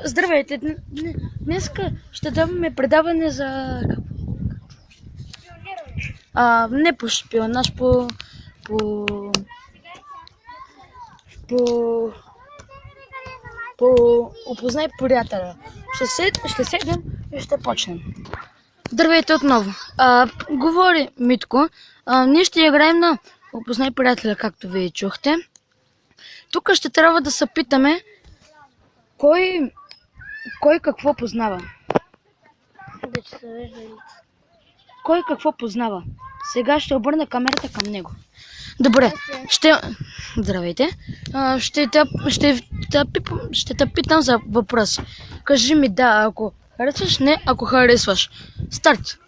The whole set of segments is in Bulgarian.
Здравейте, днеска ще даваме предаване за... не по шпионаж, по опознай приятеля. Ще седнем и ще почнем. Здравейте отново. Говори Митко. Ние ще играем на опознай приятеля, както вие чухте. Тук ще трябва да се питаме кой какво познава. Кой какво познава. Сега ще обърна камерата към него. Добре, здравейте. Ще те питам за въпрос. Кажи ми да, ако харесваш, не, ако харесваш. Старт.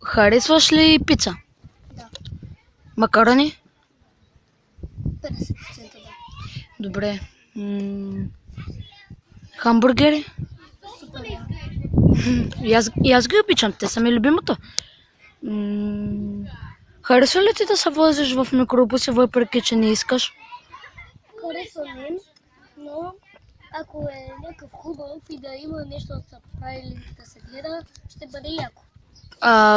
Харесваш ли пица? Да. Макарони? 50% да. Добре. Хамбургери? Супер, да. И аз ги обичам, те са ми любимото. Харесва ли ти да се возиш в микробуси, въпреки че не искаш? Харесва ми, но ако е някакъв хубав и да има нещо да се прави или да се гледа, ще бъде яко.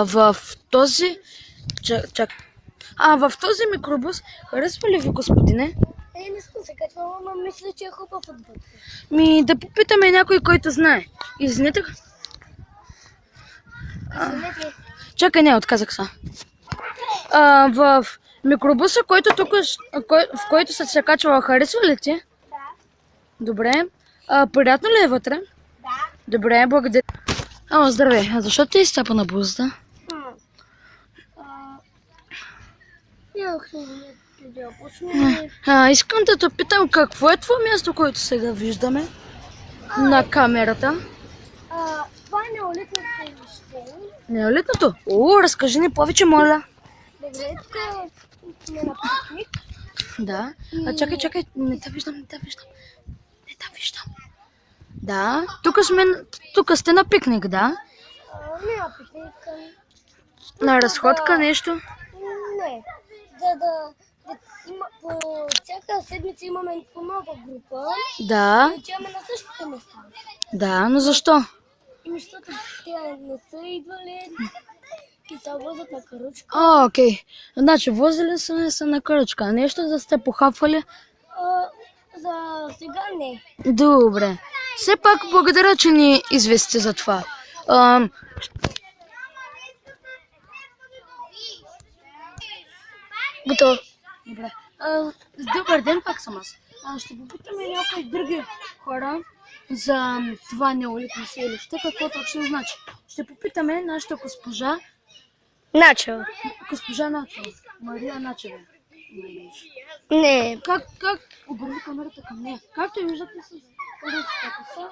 В този... в този микробус харесва ли ви, господине? Не съм се качвала, но мисля, че е хубав отбор. Да попитаме някой, който знае. Извинете. Извинете. Чакай, не, отказах се. В микробуса, в който се качвала, харесва ли ти? Да. Добре. Приятно ли е вътре? Да. Добре, благодаря. Здравей. Защо ти изцапа на бузата? Искам да те питам, какво е това място, което сега виждаме на камерата? Това е неолитното помещение. Неолитното? Разкажи ни повече, моля. Добре, тук сме на пикник. Да. Чакай, не те виждам. Да, тук сте на пикник, да? Не на пикник. На разходка нещо? Не. По всяка седмица имаме по нова група. Да. И отиваме на същите места. Да, но защо? Защото те не са идвали и се возят на каручка. Окей. Значи, возили са на каручка. Нещо да сте похапвали? За сега не. Добре. Все пак благодаря, че ни извести за това. Готово. Добре. Добър ден, пак съм аз. Ще попитаме някои други хора за това неолитно селище, какво точно значи. Ще попитаме нашата госпожа Начало. Госпожа Начева. Мария Начева. Не. Как обърни камерата към нея? Както и виждате с ръцата коса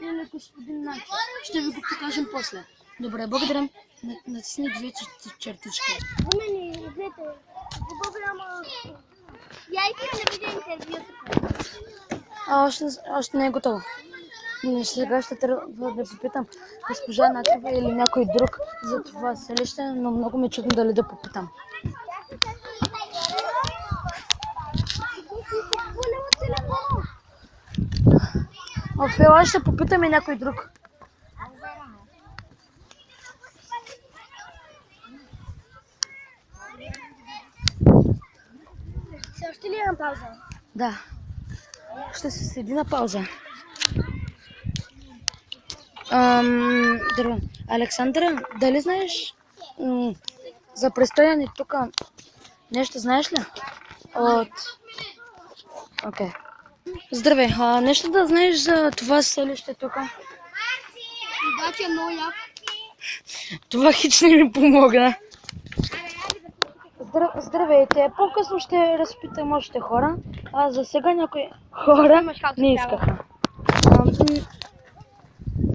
или господин Начев. Ще ви го покажем после. Добре, благодарим. Натисни две чертички. Не, двете. Я искам да видя интервюто. Още не е готово. Сега ще трябва да попитам госпожа Начева или някой друг за това селище, но много ми е чудно дали да попитам. Ела, ще попитаме някой друг. Все още ли е на пауза? Да. Ще се седи на пауза. Александра, дали знаеш за престоя ни тук нещо знаеш ли? Окей. Здравей, нещо да знаеш за това селище тук? Да, че е много яко. Това хич не ми помогна. Здравейте, по-късно ще разпитам още хора, за сега някои хора не искаха.